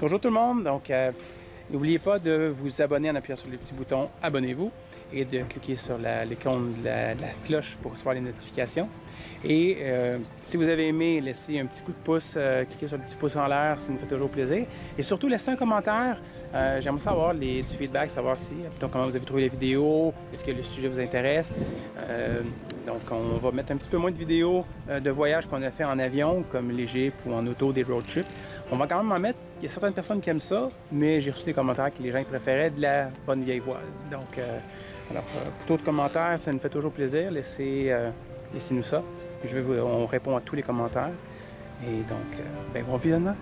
Bonjour tout le monde, donc n'oubliez pas de vous abonner en appuyant sur le petit bouton « Abonnez-vous » et de cliquer sur l'icône de la cloche pour recevoir les notifications. Et si vous avez aimé, laissez un petit coup de pouce, cliquez sur le petit pouce en l'air, ça nous fait toujours plaisir. Et surtout, laissez un commentaire. J'aimerais savoir du feedback, savoir comment vous avez trouvé les vidéos, est-ce que le sujet vous intéresse. Donc, on va mettre un petit peu moins de vidéos de voyages qu'on a fait en avion, comme les Jeeps ou en auto, des road trips. On va quand même en mettre. Il y a certaines personnes qui aiment ça, mais j'ai reçu des commentaires que les gens préféraient de la bonne vieille voile. Donc, plutôt de commentaires, ça nous fait toujours plaisir. Laissez-nous ça. On répond à tous les commentaires. Et donc, bon visionnement!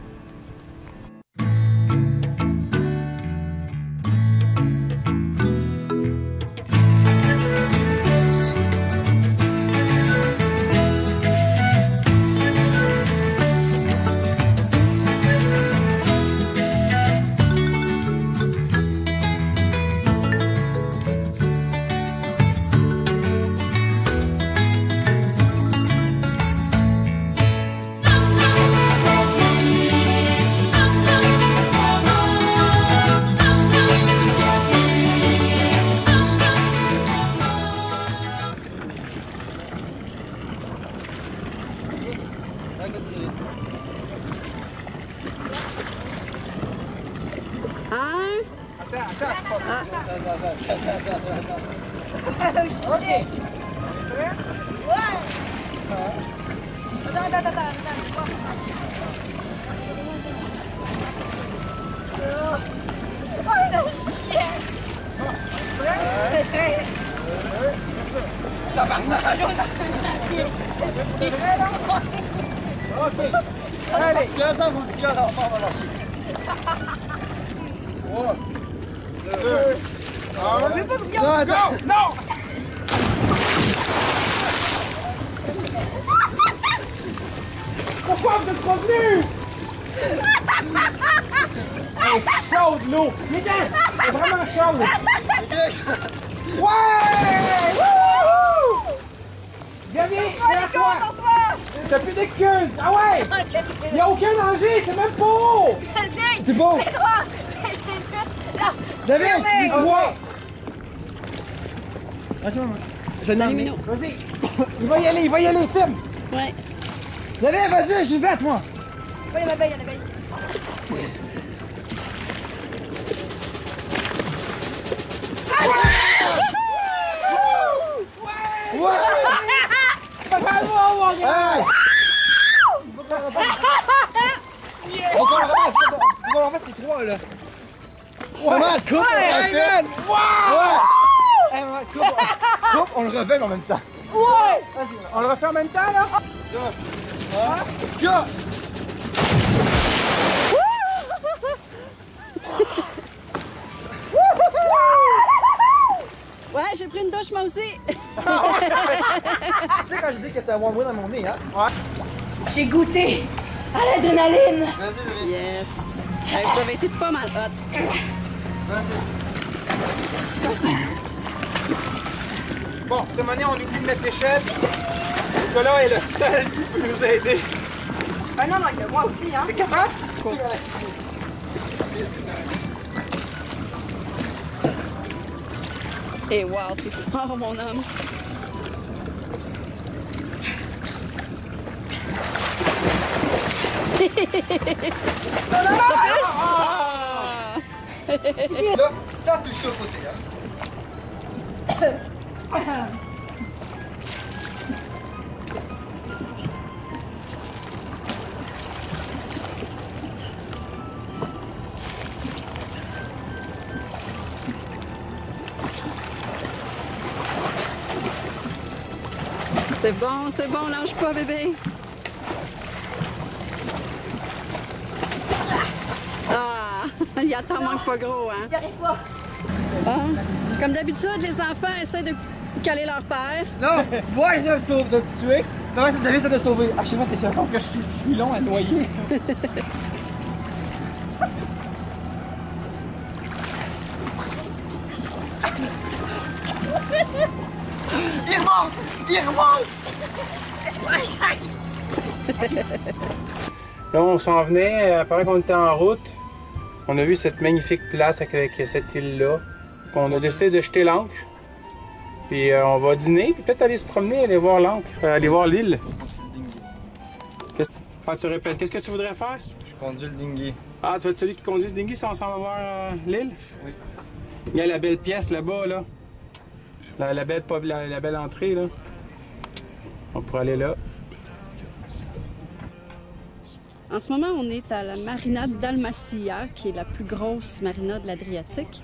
Allez, parce que là, mon petit gars, l'enfant va lâcher. 3, 2, 1, go! Non! Pourquoi vous êtes pas venus? Elle est chaude, l'eau! Miguel! Elle est vraiment chaude! Ouais! Wouhou! Gabi, c'est toi! T'as plus d'excuses! Ah ouais! Il n'y a aucun danger, c'est même pas haut! C'est bon! C'est droit! Là! David, dis-moi! Vas-y! Il va y aller, filme! Ouais. David, vas-y, je vais moi! Il y a l'abeille, il y a l'abeille. Ouais! Bravo, mon gars! Hey! On va en faire ces trois là! Maman, coupe! Hey, man! Wow! Ouais! Hey, maman, coupe, on le refait en même temps! Ouais! Vas-y, on le refait en même temps, là? 2, 1, go! Ouais, j'ai pris une douche moi aussi. Tu sais quand j'ai dit que c'était un one-way dans mon nez, hein? Ouais. J'ai goûté à l'adrénaline. Vas-y, David. Yes. Vous avez été pas mal hot. Vas-y. Bon, cette année, on oublie de mettre l'échelle. Nicolas est le seul qui peut nous aider. Ah non, non, moi aussi, hein. T'es capable? Et wow, t'es fort, mon homme. Là, sans toucher au côté, hein? C'est bon, lâche pas, bébé. Ah, il t'en manque pas gros, hein? J'y arrive pas. Ah, comme d'habitude, les enfants essaient de caler leur père. Non, moi j'essaie de te tuer. Non, David essaie de sauver. À chaque fois, c'est ça, sauf que je suis long à noyer. Il remonte! Il remonte! Là, on s'en venait, pendant qu'on était en route, On a vu cette magnifique place avec cette île-là. On a décidé de jeter l'ancre. Puis on va dîner, puis peut-être aller se promener, aller voir l'ancre, aller voir l'île. Tu répètes, qu'est-ce que tu voudrais faire? Je conduis le dinghy. Ah, tu vas être celui qui conduit le dinghy si on s'en va voir l'île? Oui. Il y a la belle pièce là-bas, là. La belle entrée, là. On pourrait aller là. En ce moment, on est à la marina d'Almacia, qui est la plus grosse marina de l'Adriatique.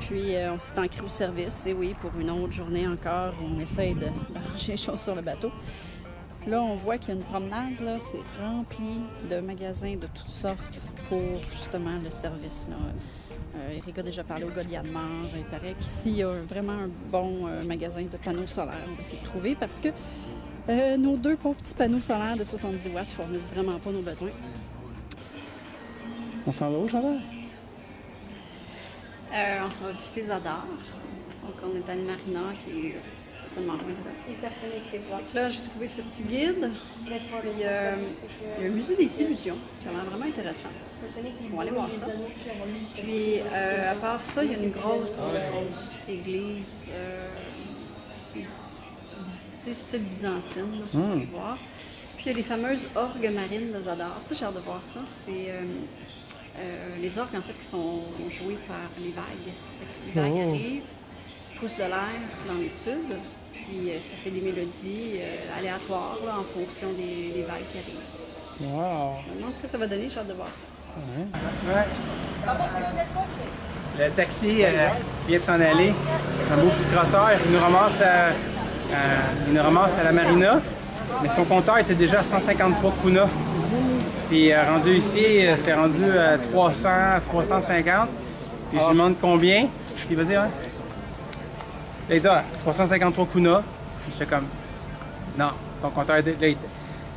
Puis on s'est ancré au service, et oui, pour une autre journée encore, on essaye d'arranger les choses sur le bateau. Là, on voit qu'il y a une promenade, là, c'est rempli de magasins de toutes sortes pour justement le service, là. Eric a déjà parlé au gars de Yanmar. Il paraît qu'ici, il y a vraiment un bon magasin de panneaux solaires. On va essayer de trouver parce que nos 2 pauvres petits panneaux solaires de 70 watts ne fournissent vraiment pas nos besoins. On s'en va où, Chantal? On s'en va visiter Zadar. Donc, on est à une marina qui est totalement loin là. Là, j'ai trouvé ce petit guide. Puis, il y a un musée des illusions qui a l'air vraiment intéressant. On va aller voir ça. Puis, à part ça, il y a une grosse église, style byzantine, là, si on peut voir. Puis, il y a les fameuses orgues marines de Zadar. Ça, j'ai hâte de voir ça. C'est les orgues, en fait, qui sont joués par les vagues. Les vagues arrivent, poussent de l'air dans les tubes, puis ça fait des mélodies aléatoires là, en fonction des vagues qui arrivent. Wow! Je me demande ce que ça va donner, j'ai hâte de voir ça. Ouais. Le taxi vient de s'en aller. Un beau petit crosseur. Il nous ramasse à la marina. Mais son compteur était déjà à 153 kunas. Puis rendu ici, c'est rendu à 300, 350. Puis je lui demande combien. Puis il va dire, hein? Là, il dit, 353 kunas. Puis j'étais comme, non, ton compteur est...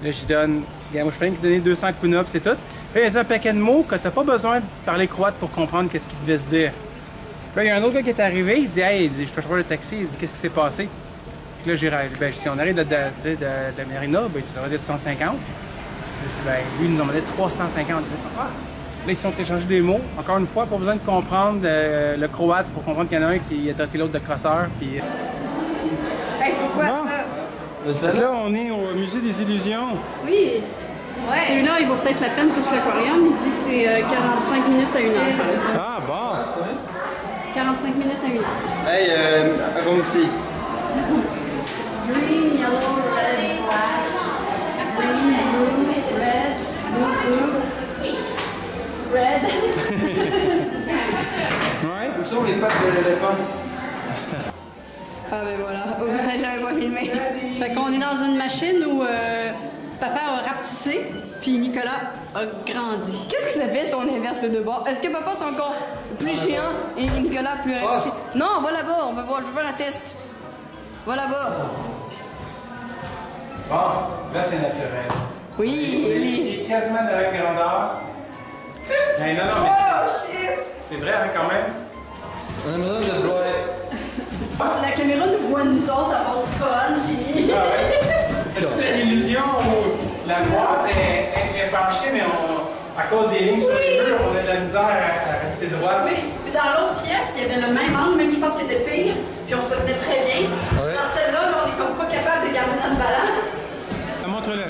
Là, je lui donne, moi, je fais qu'il donner 200 kunas, puis c'est tout. Puis il a dit un paquet de mots que t'as pas besoin de parler croate pour comprendre qu'est-ce qu'il devait se dire. Puis là, il y a un autre gars qui est arrivé, il dit, hey, je peux chauffeur le taxi, il dit, qu'est-ce qui s'est passé? Puis là, je dis, on arrive de la marina, ben, tu devrais être 150. Je dis, ben, lui, il nous en demandait 350. Là, ils se sont échangés des mots. Encore une fois, pas besoin de comprendre le croate pour comprendre qu'il y en a un qui a traité l'autre de crosseur. Puis... Hey, c'est quoi ça? Là, on est au musée des illusions. Oui! Ouais. Celui-là, il vaut peut-être la peine plus que l'aquarium. Il dit que c'est 45 minutes à 1 heure. Ah, bon! 45 minutes à 1 heure. Hey, allons-y. Green, yellow, red, black. Green, blue, red, blue, red. Ouais? Où sont les pattes de l'éléphant? Ah ben voilà, j'avais pas filmé. Fait qu'on est dans une machine où papa a rapetissé, puis Nicolas a grandi. Qu'est-ce que ça fait si on inverse les deux bords? Est-ce que papa c'est encore plus géant et Nicolas plus rapetissé? Non, va là-bas, on va voir, je veux faire un test. Va là-bas. Bon, là c'est naturel. Oui. Il est quasiment de la même grandeur. Mais non, mais c'est vrai hein, quand même. On a besoin de voir. La caméra nous voit nous autres avoir du fun, puis... Ah ouais. C'est toute une illusion où la boîte est penchée, mais à cause des lignes sur les murs, on a de la misère à rester droit. Oui, puis dans l'autre pièce, il y avait le même angle, même je pense qu'il était pire, puis on se tenait très bien. Ouais. Dans celle-là, là, on est comme pas capable de garder notre ballon. Montre-le.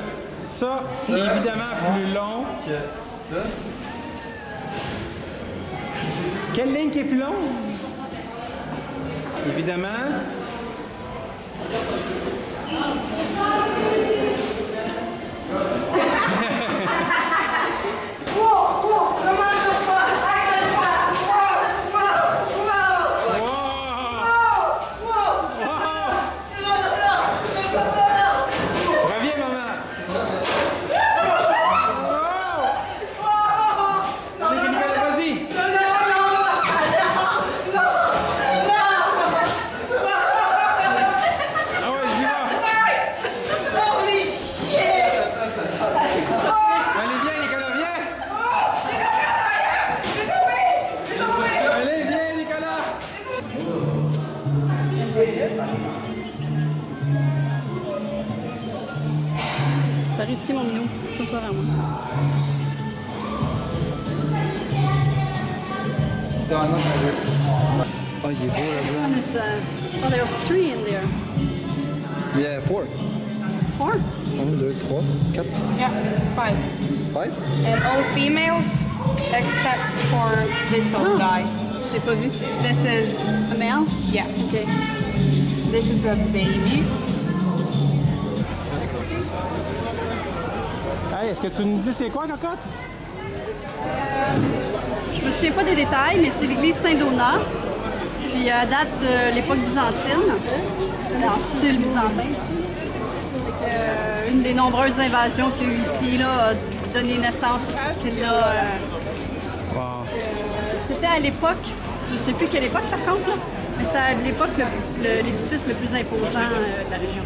Ça, c'est évidemment plus long que ça. Quelle ligne qui est plus longue? Évidemment. Reviens, maman. Allez, Nicolas, vas-y. Ah ouais, j'y vais. Holy shit! Allez, viens, Nicolas, viens. Allez, viens, Nicolas. Par ici, mon minou. Tourne-toi vers moi. Oh, il est beau This là-bas. one is, oh, there's 3 in there. Yeah, 4. 4? 1, 2, 3, 4, Yeah, 5. 5. And all females except for this old guy. Je l'ai pas vu. This is, A male? yeah, OK. this is a baby. Hey, est-ce que tu nous dis c'est quoi, cocotte? Je me souviens pas des détails, mais c'est l'église Saint-Donat. Puis date de l'époque byzantine, en style byzantin. Fait que, une des nombreuses invasions qu'il y a eu ici là, a donné naissance à ce style-là. Wow. C'était à l'époque, je ne sais plus quelle époque par contre, là, mais c'était à l'époque l'édifice le plus imposant de la région.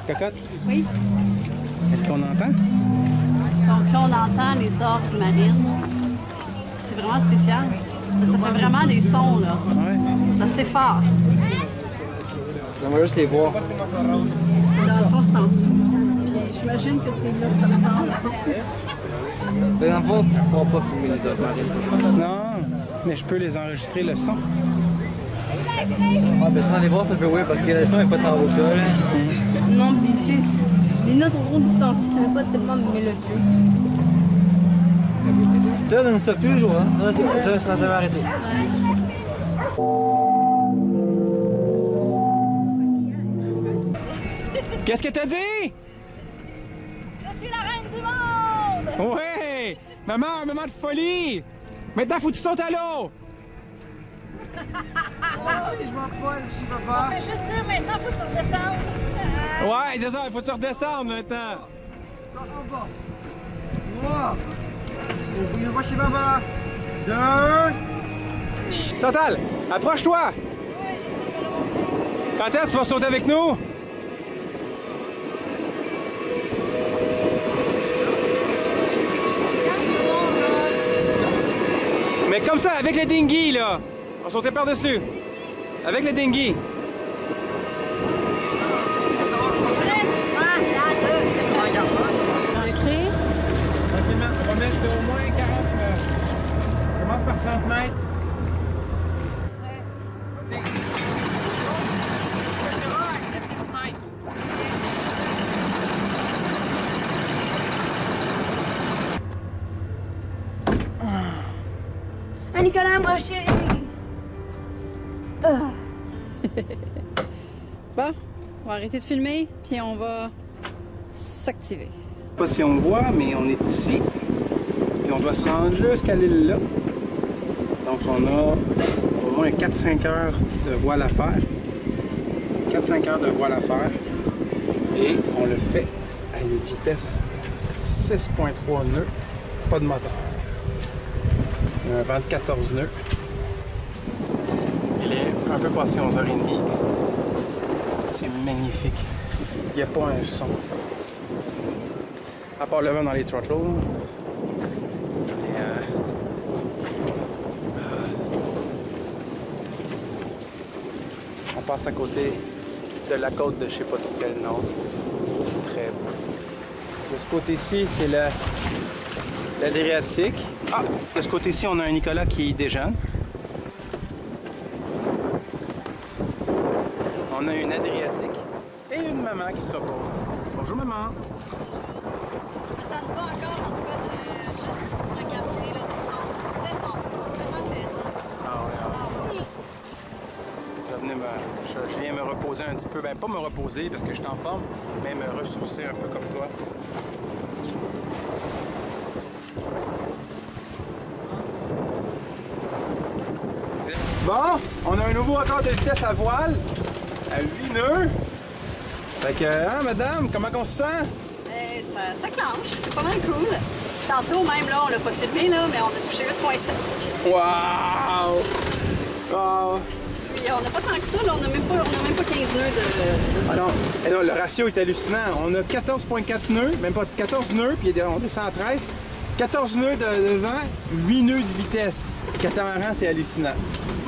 Cocotte, Oui. est-ce qu'on entend? Donc là, on entend les orgues marines. C'est vraiment spécial. Ça fait vraiment des sons, là. Ouais. C'est assez fort. J'aimerais juste les voir. C'est dans le fond, c'est en dessous. Puis j'imagine que c'est là que ça sort le son. Peu importe, tu ne pourras pas filmer les orgues marines. Non, mais je peux les enregistrer le son. Ah, ben sans les voir, c'est un peu weird parce que le son n'est pas tant haut que ça. Là. Non, puis les notes auront distanciées, ce n'est pas tellement mélodieux. Ça, on ne stop plus le jour. Hein. Ça n'a jamais arrêté. Qu'est-ce que t'as dit? Je suis la reine du monde! Ouais! Maman, un moment de folie! Maintenant, faut que tu sautes à l'eau! Je m'envole, je suis papa. Fais juste ça, maintenant, il faut se redescendre. Ouais, c'est ça, il faut que tu redescendes maintenant! Ça en bas. 3. Oublie pas chez papa. 2. Chantal, approche-toi! Quand est-ce que tu vas sauter avec nous? Mais comme ça, avec le dinghy, là! On sautait par-dessus! Avec le dinghy! Ancré. Tranquillement, on va mettre au moins 40 mètres. Commence par 30 mètres. Vas-y. Ah, Nicolas, moi, je suis... Bon, on va arrêter de filmer, puis on va s'activer. Je sais pas si on voit, mais on est ici. Et on doit se rendre jusqu'à l'île là. Donc on a au moins 4-5 heures de voile à faire. 4-5 heures de voile à faire. Et on le fait à une vitesse 6.3 nœuds, pas de moteur. Un vent de 14 nœuds. Il est un peu passé 11h30. C'est magnifique. Il n'y a pas un son. À part le vent dans les throttles. Et, on passe à côté de la côte de je sais pas trop quel nom. C'est très beau. De ce côté-ci, c'est l'Adriatique. Ah! De ce côté-ci, on a un Nicolas qui déjeune. On a une Adriatique et une maman qui se repose. Bonjour maman! Ça tente pas encore, en tout cas, de juste regarder là, descendre. C'est tellement beau, c'est tellement plaisant. Ah ouais, je viens me reposer un petit peu. Ben, pas me reposer parce que je suis en forme, mais me ressourcer un peu comme toi. Bon, on a un nouveau record de vitesse à voile, à 8 nœuds. Fait que, hein, madame, comment on se sent? Ça clenche, c'est pas mal cool. Tantôt même, là, on l'a pas filmé, là, mais on a touché 8.7. Wow! Wow! Puis on n'a pas tant que ça, là, on n'a même pas 15 nœuds de Ah non. Et non, le ratio est hallucinant. On a 14.4 nœuds, même pas 14 nœuds, puis on descend à 13. 14 nœuds de vent, 8 nœuds de vitesse. Le catamaran, c'est hallucinant.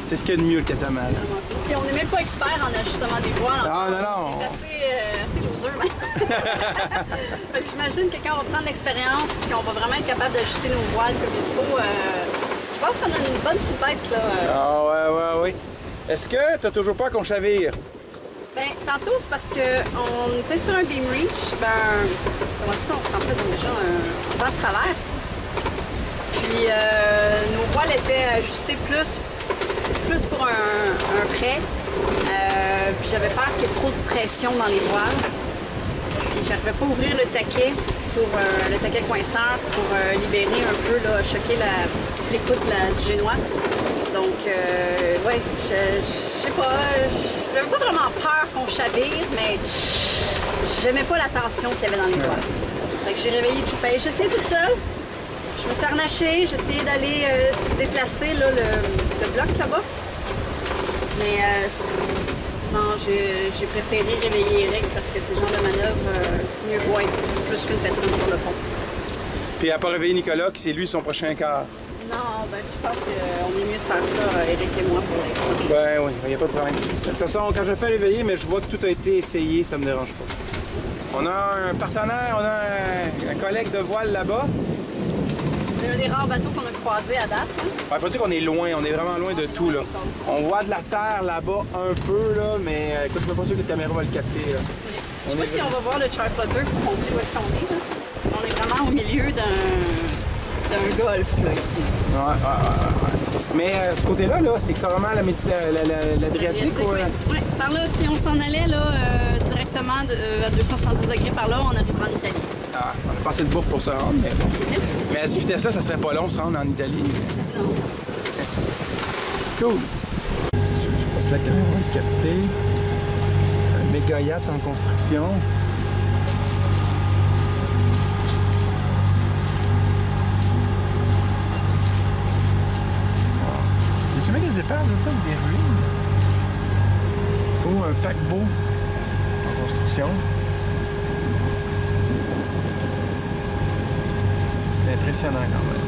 C'est ce qu'il y a de mieux, le catamaran. Puis on n'est même pas expert en ajustement des voiles. Ah non, non. On est assez loser, même. Fait que j'imagine que quand on va prendre l'expérience puis qu'on va vraiment être capable d'ajuster nos voiles comme il faut, je pense qu'on a une bonne petite tête, là. Ah ouais. Est-ce que t'as toujours peur qu'on chavire? Ben, tantôt, c'est parce qu'on était sur un beam reach, comment on dit ça en français, donc déjà un vent de travers. Puis nos voiles étaient ajustées plus pour un prêt. Puis j'avais peur qu'il y ait trop de pression dans les voiles. Puis j'arrivais pas à ouvrir le taquet le taquet coinceur pour libérer un peu, là, choquer l'écoute du génois. Donc, ouais, je sais pas, j'avais pas vraiment peur qu'on chavire, mais j'aimais pas la tension qu'il y avait dans les voiles. Fait que j'ai réveillé Choupay. J'ai essayé toute seule. Je me suis harnachée, j'ai essayé d'aller déplacer là, le bloc là-bas. Mais non, j'ai préféré réveiller Eric parce que ce genre de manœuvre, mieux vaut être plus qu'une personne sur le pont. Puis elle n'a pas réveillé Nicolas, qui c'est lui son prochain quart. Non, ben je pense qu'on est mieux de faire ça, Eric et moi, pour l'instant. Ben oui, il n'y a pas de problème. De toute façon, quand je fais réveiller, mais je vois que tout a été essayé, ça me dérange pas. On a un partenaire, on a un collègue de voile là-bas. C'est un des rares bateaux qu'on a croisés à date. Hein? Il faut dire qu'on est loin, on est vraiment loin de tout, là. On voit de la terre là-bas un peu, là, mais écoute, je suis pas sûr que la caméra va le capter, là. Je sais pas si on va voir le chart plotter pour montrer où est-ce qu'on est, là. On est vraiment au milieu d'un golfe, là, ici. Ouais. Mais ce côté-là, là, c'est carrément l'Adriatique, ou... Oui, par là, si on s'en allait, là, directement à 270 degrés par là, on arriverait en Italie. Ah, on a passé le bourg pour se rendre, mais bon. Mais à cette vitesse-là, ça serait pas long de se rendre en Italie. Non. Cool. Je sais pas si la caméra va le capter. Un méga yacht en construction. J'ai jamais des épaves de ça, ou des ruines. Oh, un paquebot en construction. C'est impressionnant quand même.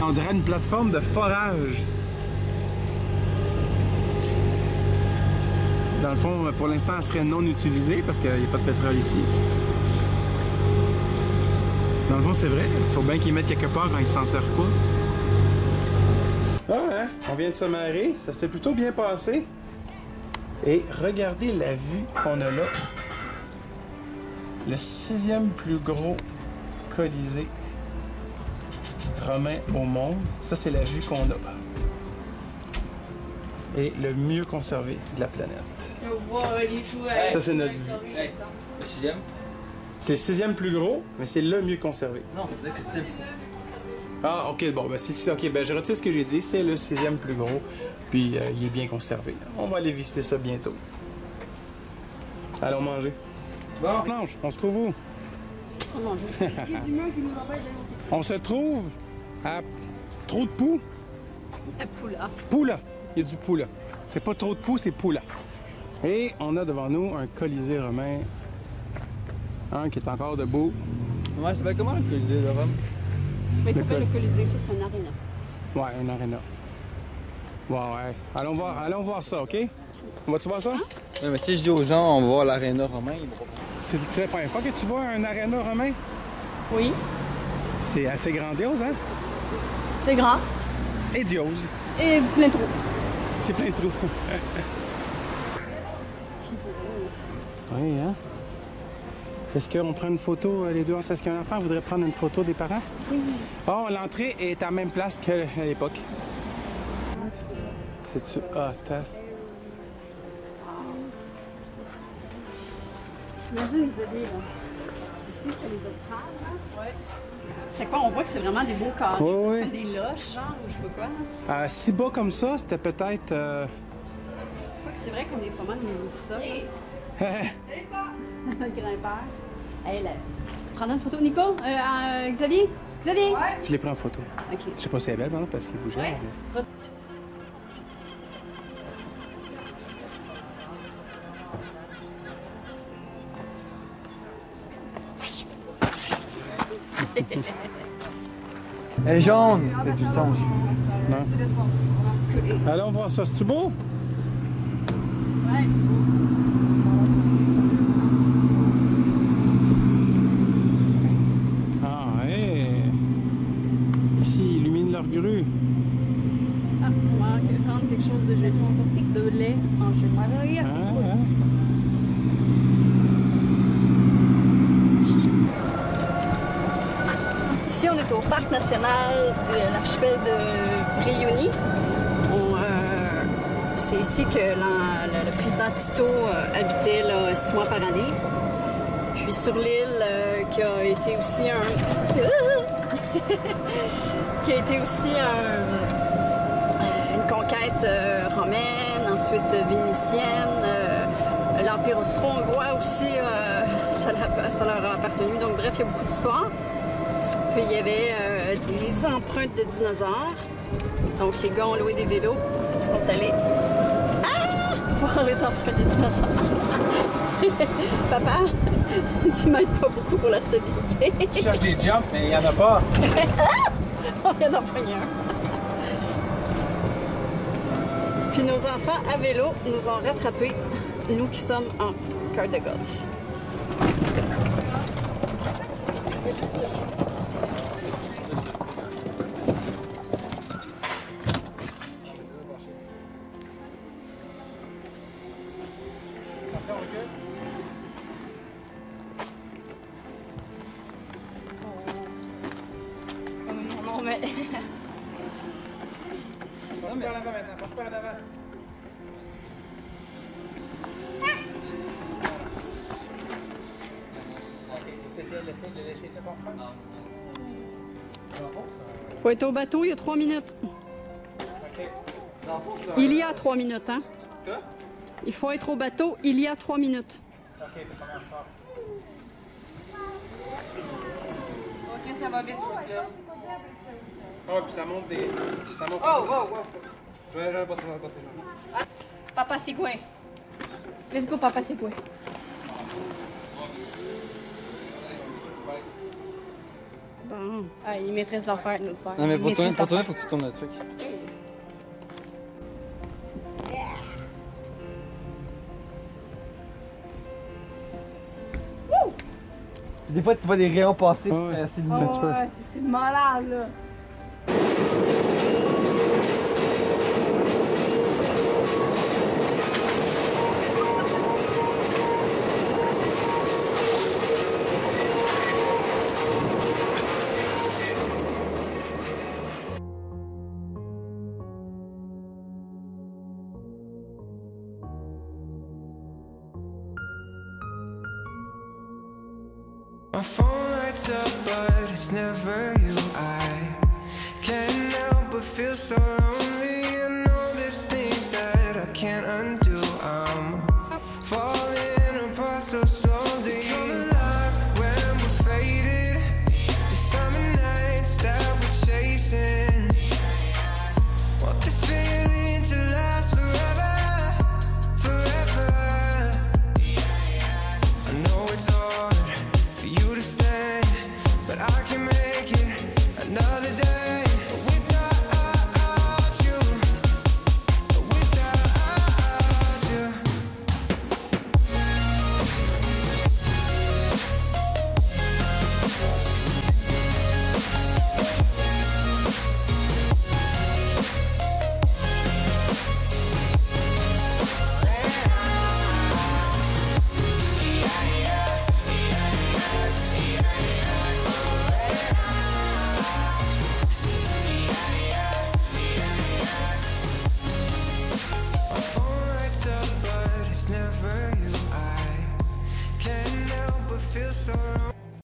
On dirait une plateforme de forage. Dans le fond, pour l'instant, elle serait non utilisée parce qu'il n'y a pas de pétrole ici. Dans le fond, c'est vrai. Il faut bien qu'ils mettent quelque part quand ils s'en servent pas. Ah, hein? On vient de se marrer. Ça s'est plutôt bien passé. Et regardez la vue qu'on a là. Le 6e plus gros colisée romain au monde. Ça, c'est la vue qu'on a. Et le mieux conservé de la planète. Ça, c'est notre vue. Hey, le 6e? C'est le 6e plus gros, mais c'est le mieux conservé. Non, c'est simple. Ah, ok, bon, ben, ok, ben, je retire ce que j'ai dit. C'est le 6e plus gros, puis il est bien conservé. On va aller visiter ça bientôt. Allons manger. Bon. Blanche, on se trouve où? On mange. On se trouve à trop de poux. La poula. Poula. Il y a du poula. C'est pas trop de poux, c'est poula. Et on a devant nous un colisée romain. Un qui est encore debout. Ouais, ça s'appelle comment le colisée de Rome? Mais il s'appelle le Colisée, ça c'est un aréna. Ouais, un aréna. Ouais. Allons voir ça, OK? On va-tu voir ça? Ouais, mais si je dis aux gens, on va voir l'aréna romain, ils vont pas penser. C'est la première fois que tu vois un aréna romain? Oui. C'est assez grandiose, hein? C'est grand. Et diose. Et plein de trous. C'est plein de trous. Oui, hein? Est-ce qu'on prend une photo, les deux? Est-ce qu'un enfant voudrait prendre une photo des parents? Oui. Oh, l'entrée est à la même place qu'à l'époque. C'est-tu? Ah, attends. Imagine, vous avez ici, c'est les estrades, là. Ouais. C'est quoi? On voit que c'est vraiment des beaux carrés. Ouais, C'est ouais. des loges, genre, ou je sais pas quoi. Si bas comme ça, c'était peut-être... C'est vrai qu'on est pas mal au niveau du sol. Grimpeur. Hey, là. Prends une photo, Nico? Xavier? Xavier? Ouais. Je l'ai pris en photo. OK. Je sais pas si elle est belle, maintenant, parce qu'il bougeait. Ouais. Mais... Elle est jaune! C'est du singe. Non. Allons voir ça. C'est-tu beau? Ouais, c'est beau. Ah, ouais. Ici, ils illuminent leur grue. Ah, on va prendre quelque chose de gelé. De lait en gelée. Ici, on est au parc national de l'archipel de Brioni. C'est ici que le président Tito habitait là, 6 mois par année. Puis sur l'île, qui a été aussi une conquête romaine, ensuite vénitienne. L'Empire austro-hongrois aussi, ça leur a appartenu. Donc bref, il y a beaucoup d'histoires. Puis il y avait des empreintes de dinosaures. Donc les gars ont loué des vélos. Ils sont allés voir les empreintes des dinosaures. Papa, tu m'aides pas beaucoup pour la stabilité. Je cherche des jumps, mais il n'y en a pas. On vient d'en prendre un. Puis nos enfants à vélo nous ont rattrapés, nous qui sommes en carte de golf. Non, mais. Passe par l'avant maintenant, passe par l'avant. Laissez ça comprendre. Faut être au bateau, il y a 3 minutes. Il y a 3 minutes, hein? Il faut être au bateau, il y a 3 minutes. Ok, combien de fois? Ok, ça va vite, ce truc-là. Oh, puis ça monte des. Ça monte. Oh, wow, wow. Je vais rapporter. Papa, c'est quoi? Let's go, papa, c'est quoi? Bon. Ah, il maîtrise l'affaire, nous, le faire. Non, mais pour Il tourner, maîtrise l'affaire. faut que tu tournes le truc. Des fois, tu vois des rayons passer, c'est Oh, un petit peu. ouais, c'est malade, là. My phone lights up, but it's never you. I can't help but feel so lonely. I know there's things that I can't undo. I'm falling apart so slowly. Come alive when we're faded. The summer nights that we're chasing. Want this feeling to last forever, forever. I know it's hard for you to stay, but I can make it another day without you, without you. My phone lights up, but it's never you. I can't help but feel so lonely.